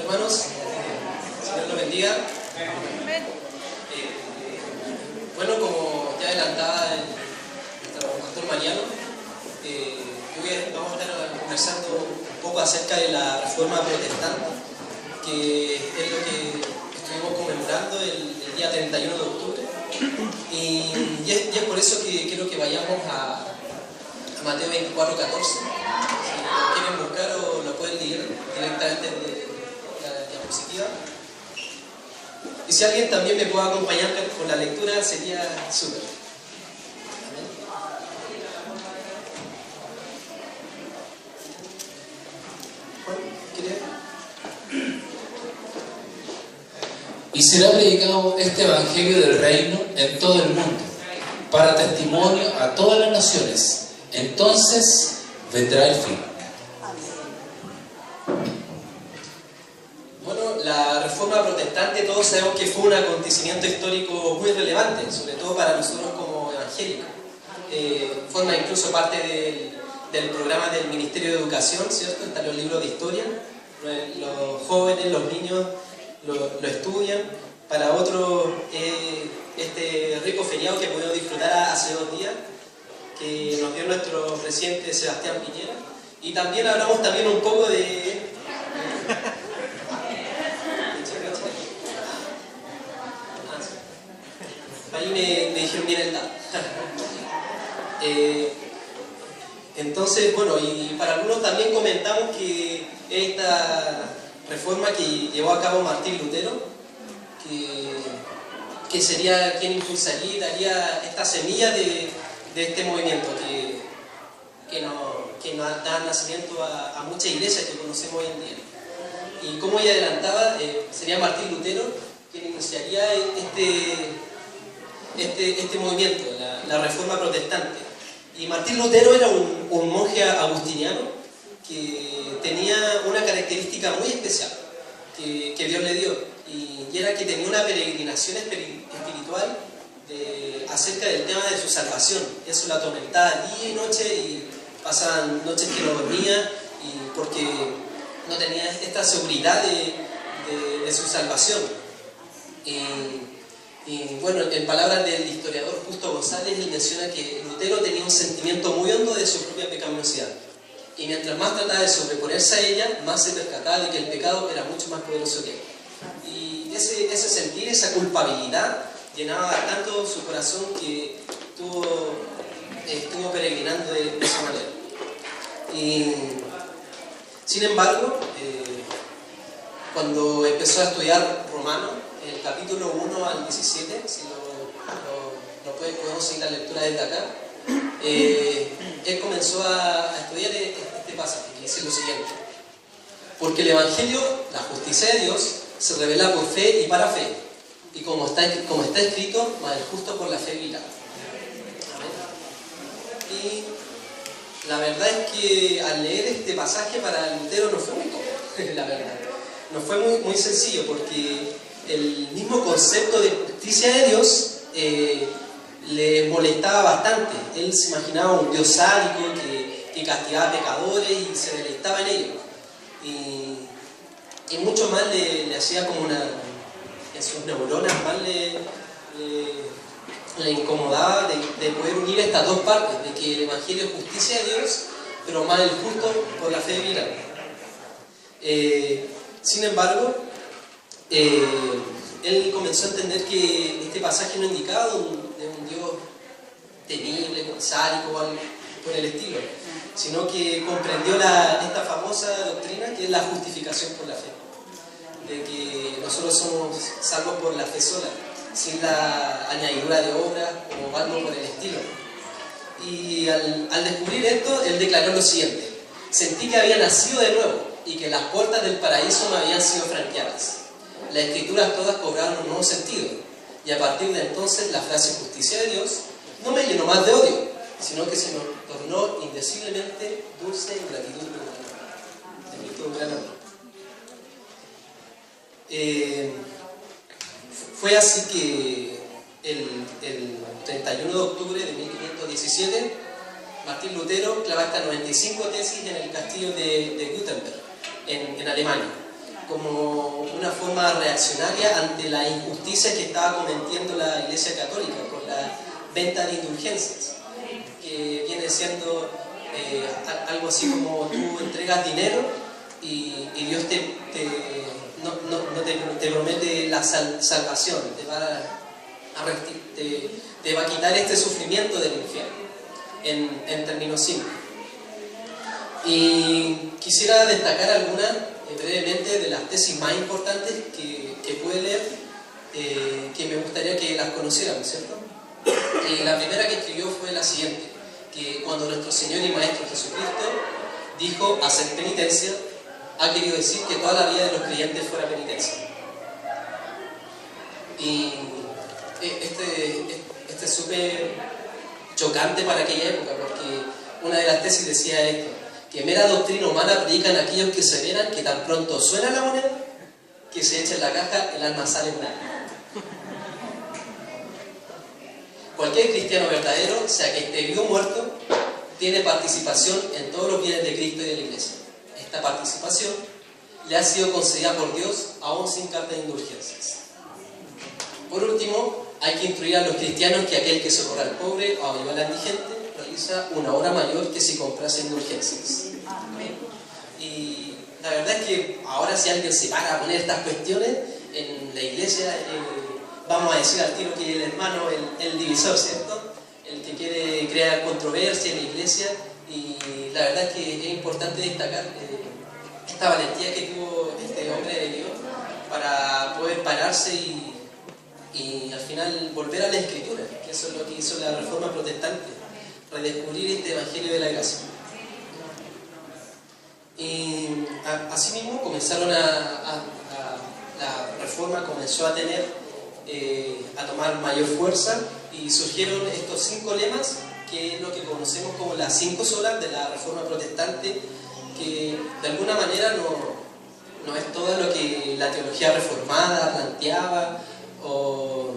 hermanos, Señor los bendiga. Bueno, como ya adelantaba nuestro pastor Mariano, vamos a estar conversando un poco acerca de la Reforma Protestante, que es lo que estuvimos conmemorando el día 31 de octubre. Y es por eso que quiero que vayamos a Mateo 24, 14. Si lo quieren buscar o lo pueden leer directamente de la diapositiva. Y si alguien también me puede acompañar con la lectura, sería súper. Amén. Juan, ¿quieres? Y será predicado este evangelio del reino en todo el mundo, para testimonio a todas las naciones. Entonces vendrá el fin. Bueno, la Reforma Protestante, todos sabemos que fue un acontecimiento histórico muy relevante, sobre todo para nosotros como evangélicos. Forma incluso parte del programa del Ministerio de Educación, ¿cierto? Están los libros de historia, los jóvenes, los niños lo estudian. Para otros, este rico feriado que pudimos disfrutar hace 2 días, que nos dio nuestro presidente Sebastián Piñera. Y también hablamos también un poco de... Ahí me dijeron bien el dato. Entonces, bueno, y para algunos también comentamos que esta reforma que llevó a cabo Martín Lutero, que sería quien impulsaría y daría esta semilla de este movimiento que nos da nacimiento a muchas iglesias que conocemos hoy en día. Y como ella adelantaba, sería Martín Lutero quien iniciaría este movimiento, la Reforma Protestante. Y Martín Lutero era un monje agustiniano que tenía una característica muy especial que Dios le dio, y era que tenía una peregrinación espiritual acerca del tema de su salvación. Eso la atormentaba día y noche, y pasaban noches que no dormía, y porque no tenía esta seguridad de su salvación. Y bueno, en palabras del historiador Justo González, él menciona que Lutero tenía un sentimiento muy hondo de su propia pecaminosidad, y mientras más trataba de sobreponerse a ella, más se percataba de que el pecado era mucho más poderoso que él. Y ese sentir, esa culpabilidad, llenaba tanto su corazón que estuvo peregrinando de esa manera. Y, sin embargo, cuando empezó a estudiar Romano, en el capítulo 1 al 17, si podemos seguir la lectura desde acá, él comenzó a estudiar este pasaje, que dice lo siguiente: porque el Evangelio, la justicia de Dios, se revela por fe y para fe, y como está escrito, mas el justo por la fe vivirá. Amén. Y la verdad es que al leer este pasaje para Lutero no fue muy cómodo, la verdad. No fue muy sencillo, porque el mismo concepto de justicia de Dios le molestaba bastante. Él se imaginaba un Dios sádico que castigaba a pecadores y se deleitaba en ellos. Y mucho más le hacía como en sus neuronas más le incomodaba de poder unir estas dos partes, de que el Evangelio es justicia de Dios, pero más el justo por la fe vivirá. Sin embargo, él comenzó a entender que este pasaje no indicaba de un Dios temible, sádico o algo por el estilo, sino que comprendió esta famosa doctrina que es la justificación por la fe, de que nosotros somos salvos por la fe sola, sin la añadidura de obras o algo por el estilo. Y al descubrir esto, él declaró lo siguiente: sentí que había nacido de nuevo y que las puertas del paraíso me habían sido franqueadas. Las escrituras todas cobraron un nuevo sentido, y a partir de entonces la frase justicia de Dios no me llenó más de odio, sino que se me tornó indeciblemente dulce en gratitud de un gran amor. Fue así que el 31 de octubre de 1517 Martín Lutero clava hasta 95 tesis en el castillo de Gutenberg, en Alemania, como una forma reaccionaria ante la injusticia que estaba cometiendo la Iglesia Católica con la venta de indulgencias, que viene siendo algo así como tú entregas dinero y Dios te promete la salvación, te va a quitar este sufrimiento del infierno, en términos simples. Y quisiera destacar algunas brevemente de las tesis más importantes que pude leer, que me gustaría que las conocieran, ¿cierto? La primera que escribió fue la siguiente, que cuando nuestro Señor y Maestro Jesucristo dijo hacer penitencia, ha querido decir que toda la vida de los creyentes fuera penitencia. Y este es súper chocante para aquella época, porque una de las tesis decía esto, que mera doctrina humana predican aquellos que aseveran que tan pronto suena la moneda, que se echa en la caja, el alma sale nada. Cualquier cristiano verdadero, sea que esté vivo o muerto, tiene participación en todos los bienes de Cristo y de la Iglesia. Esta participación le ha sido concedida por Dios, aún sin carta de indulgencias. Por último, hay que instruir a los cristianos que aquel que socorra al pobre o ayuda al indigente realiza una obra mayor que si comprase indulgencias. Y la verdad es que ahora si alguien se para a poner estas cuestiones en la iglesia, vamos a decir al tiro que el hermano, el divisor, ¿cierto? El que quiere crear controversia en la iglesia, y la verdad es que es importante destacar esta valentía que tuvo este hombre de Dios para poder pararse y al final volver a la Escritura, que eso es lo que hizo la Reforma Protestante, redescubrir este Evangelio de la Gracia. Y asimismo comenzaron la Reforma comenzó a tomar mayor fuerza y surgieron estos 5 lemas, que es lo que conocemos como las 5 solas de la Reforma Protestante, que de alguna manera no es todo lo que la teología reformada planteaba o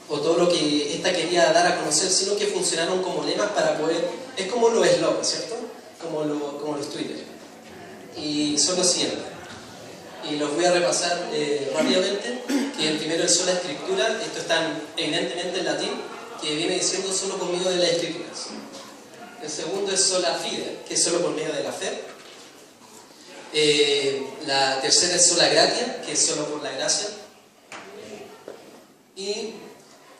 todo lo que ésta quería dar a conocer, sino que funcionaron como lemas para poder, es como los slogans, ¿cierto? Como los Twitter. Y son los siguientes. Y los voy a repasar rápidamente, que el primero es sola escritura, esto está evidentemente en latín, que viene diciendo solo por medio de las escrituras. El segundo es sola fide, que es solo por medio de la fe. La tercera es sola gratia, que es solo por la gracia. Y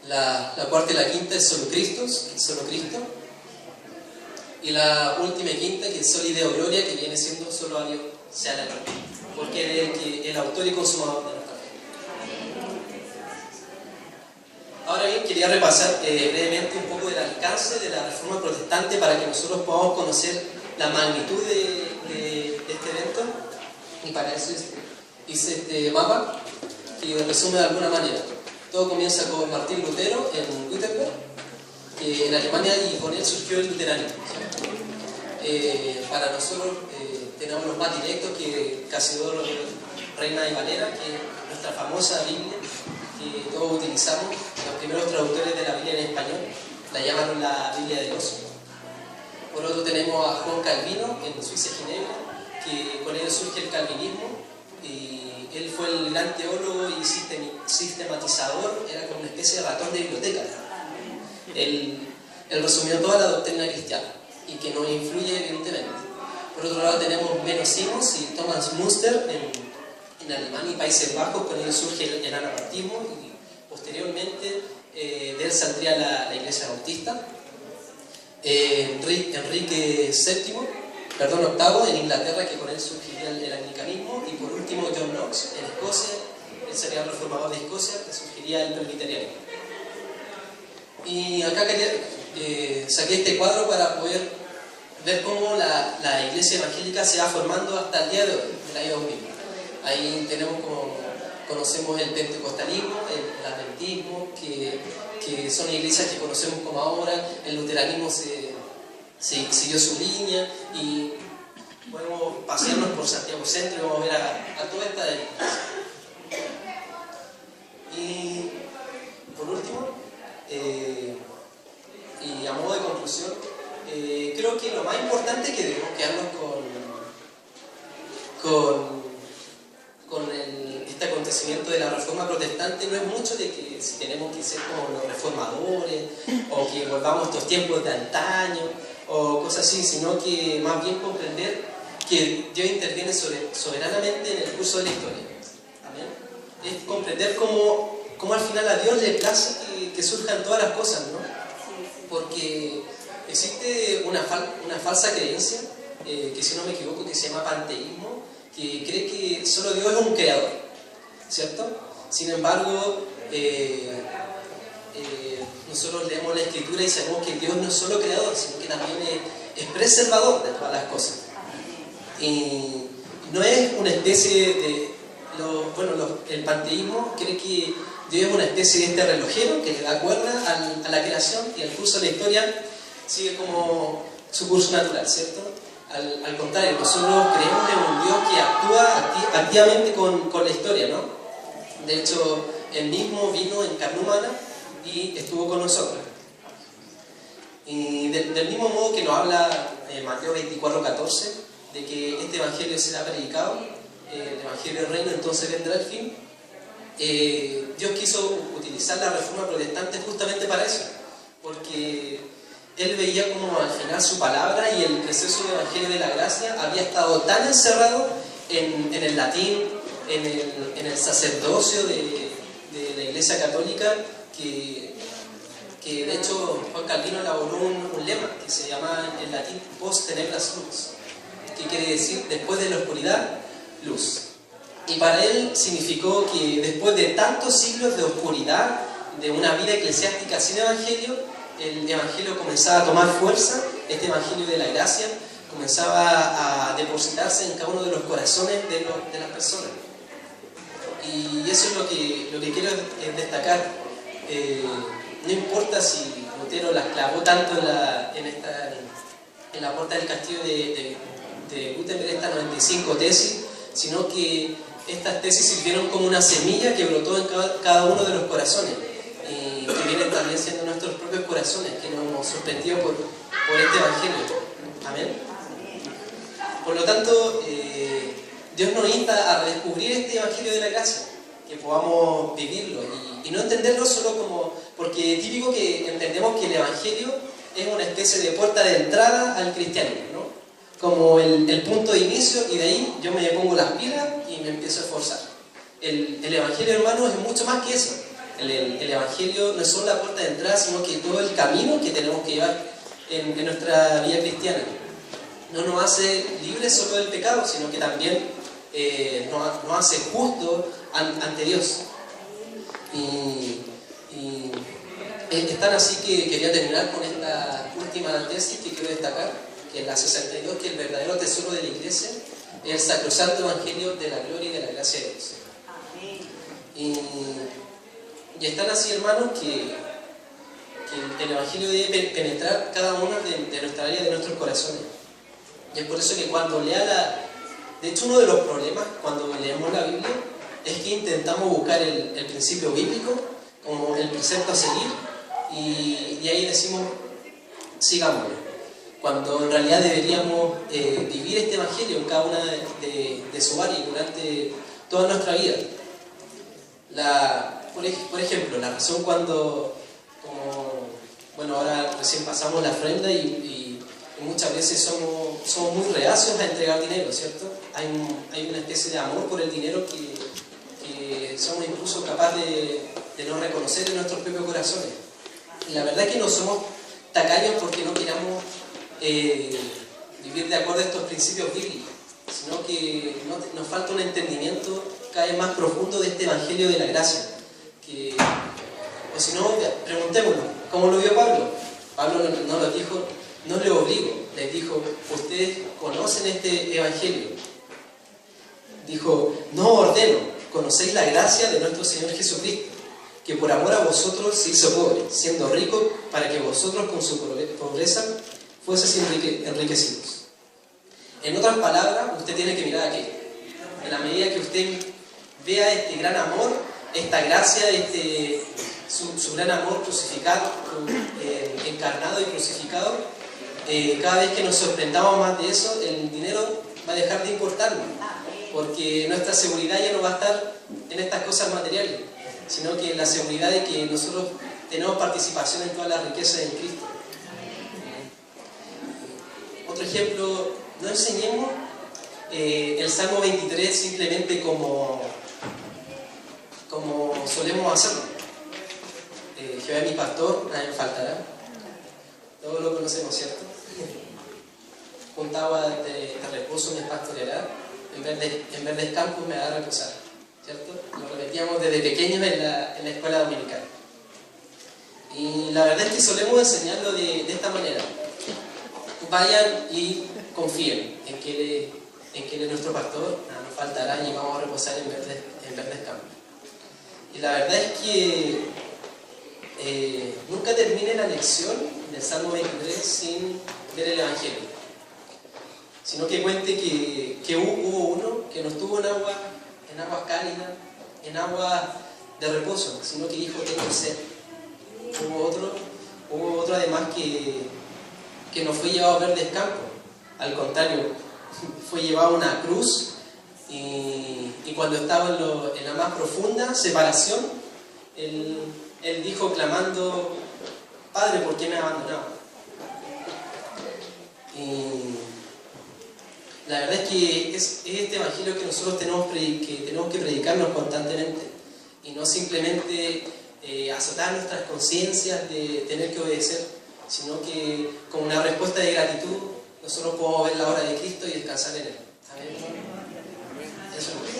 la cuarta y la quinta es solo Cristo, que es solo Cristo. Y la última y quinta, que es sola Deo Gloria, que viene siendo solo a Dios sea la gloria, porque Él es el autor y consumador de nuestra fe. Ahora bien, quería repasar brevemente un poco del alcance de la Reforma Protestante para que nosotros podamos conocer la magnitud de este evento, y para eso hice este mapa que resume de alguna manera. Todo comienza con Martín Lutero en Wittenberg, en Alemania, y con él surgió el luteranismo. Para nosotros tenemos los más directos, que Casidoro Reina y Valera, que es nuestra famosa Biblia, que todos utilizamos. Los primeros traductores de la Biblia en español la llamaron la Biblia de Dios. Por otro tenemos a Juan Calvino en Suiza, Ginebra, que con él surge el calvinismo, y él fue el gran teólogo y sistematizador, era como una especie de ratón de biblioteca. Él resumió toda la doctrina cristiana y que nos influye evidentemente. Por otro lado tenemos Menno Simons y Thomas Münster en Alemania y Países Bajos, con él surge el anabatismo, y posteriormente de él saldría la Iglesia Bautista. Enrique VIII en Inglaterra, que con él surgiría el anglicanismo. Y por último John Knox en Escocia, él sería el reformador de Escocia, que surgiría el presbiterianismo. Y acá saqué este cuadro para poder ver cómo la iglesia evangélica se va formando hasta el día de hoy, del año 2000. Ahí tenemos conocemos el pentecostalismo, el adventismo, que son iglesias que conocemos como ahora. El luteranismo siguió su línea, y podemos pasearnos por Santiago Centro y vamos a ver a toda esta iglesia. Y por último, y a modo de conclusión, creo que lo más importante es que debemos quedarnos con acontecimiento de la Reforma Protestante no es mucho de que si tenemos que ser como los reformadores o que volvamos a estos tiempos de antaño o cosas así, sino que más bien comprender que Dios interviene soberanamente en el curso de la historia. ¿Amén? Es comprender cómo al final a Dios le place que surjan todas las cosas, ¿no? Porque existe una falsa creencia, que si no me equivoco, que se llama panteísmo, que cree que solo Dios es un creador, ¿cierto? Sin embargo, nosotros leemos la Escritura y sabemos que Dios no es solo creador, sino que también es preservador de todas las cosas. Y no es una especie de... el panteísmo cree que Dios es una especie de este relojero que le da cuerda a la creación y el curso de la historia sigue como su curso natural, ¿cierto? Al contrario, nosotros creemos en un Dios que actúa activamente con la historia, ¿no? De hecho, Él mismo vino en carne humana y estuvo con nosotros. Y del mismo modo que nos habla Mateo 24:14, de que este evangelio será predicado, el evangelio del reino, entonces vendrá el fin. Dios quiso utilizar la Reforma Protestante justamente para eso, porque Él veía como al final su palabra y el precioso evangelio de la gracia había estado tan encerrado en el latín, en el sacerdocio de la Iglesia Católica, que de hecho Juan Calvino elaboró un lema que se llama en latín post tenebras lux, que quiere decir después de la oscuridad, luz. Y para él significó que después de tantos siglos de oscuridad, de una vida eclesiástica sin evangelio, el evangelio comenzaba a tomar fuerza, este evangelio de la gracia comenzaba a depositarse en cada uno de los corazones de las personas. Y eso es lo que quiero destacar. No importa si Lutero las clavó tanto en la puerta del castillo de Gutenberg, estas 95 tesis, sino que estas tesis sirvieron como una semilla que brotó en cada uno de los corazones y que vienen también siendo nuestros propios corazones, que nos hemos sorprendido por este evangelio. Amén. Por lo tanto, Dios nos insta a redescubrir este evangelio de la gracia, que podamos vivirlo y no entenderlo solo como... Porque es típico que entendemos que el evangelio es una especie de puerta de entrada al cristianismo, ¿no? Como el punto de inicio, y de ahí yo me pongo las pilas y me empiezo a esforzar. El evangelio, hermano, es mucho más que eso. El evangelio no es solo la puerta de entrada, sino que todo el camino que tenemos que llevar en nuestra vida cristiana. No nos hace libres solo del pecado, sino que también nos hace justos ante Dios. Y es tan así que quería terminar con esta última tesis que quiero destacar, que es la 62, que el verdadero tesoro de la Iglesia es el sacrosanto evangelio de la gloria y de la gracia de Dios. Y están así, hermanos, que el evangelio debe penetrar cada una de nuestra área, de nuestros corazones. Y es por eso que cuando de hecho, uno de los problemas cuando leemos la Biblia es que intentamos buscar el principio bíblico como el precepto a seguir y ahí decimos, sigámoslo. Cuando en realidad deberíamos vivir este evangelio en cada una de su área durante toda nuestra vida. Por ejemplo, la razón cuando, ahora recién pasamos la ofrenda y muchas veces somos muy reacios a entregar dinero, ¿cierto? Hay una especie de amor por el dinero que somos incluso capaces de no reconocer en nuestros propios corazones. Y la verdad es que no somos tacaños porque no queramos vivir de acuerdo a estos principios bíblicos, sino que nos falta un entendimiento cada vez más profundo de este evangelio de la gracia. O si no, preguntémonos, ¿cómo lo vio Pablo? Pablo no lo dijo, no le obligo, les dijo, ustedes conocen este evangelio. Dijo, no ordeno, conocéis la gracia de nuestro Señor Jesucristo, que por amor a vosotros se hizo pobre, siendo rico, para que vosotros con su pobreza fueseis enriquecidos. En otras palabras, usted tiene que mirar aquí. En la medida que usted vea este gran amor, esta gracia, su gran amor crucificado, encarnado y crucificado, cada vez que nos sorprendamos más de eso, el dinero va a dejar de importarnos. porque nuestra seguridad ya no va a estar en estas cosas materiales, sino que la seguridad de que nosotros tenemos participación en todas las riquezas en Cristo. Otro ejemplo, no enseñemos el Salmo 23 simplemente como solemos hacerlo. Jehová es mi pastor, nadie me faltará. Todos lo conocemos, ¿cierto? Junto a agua de reposo me pastoreará, en verdes campos me hará reposar, ¿cierto? Lo repetíamos desde pequeños en la escuela dominical. Y la verdad es que solemos enseñarlo de esta manera. Vayan y confíen en que Él es nuestro pastor, nada nos faltará y vamos a reposar en verdes campos. Y la verdad es que nunca termine la lección del Salmo 23 sin ver el Evangelio, sino que cuente que hubo uno que no estuvo en aguas cálidas, en aguas de reposo, sino que dijo tengo sed. Hubo otro además que no fue llevado a verdes campos, al contrario, fue llevado a una cruz y cuando estaba en la más profunda separación, él dijo clamando, Padre, ¿por qué me has abandonado? Y la verdad es que es este evangelio que nosotros tenemos que predicarnos constantemente y no simplemente azotar nuestras conciencias de tener que obedecer, sino que como una respuesta de gratitud nosotros podemos ver la obra de Cristo y descansar en Él. Amén. Eso es.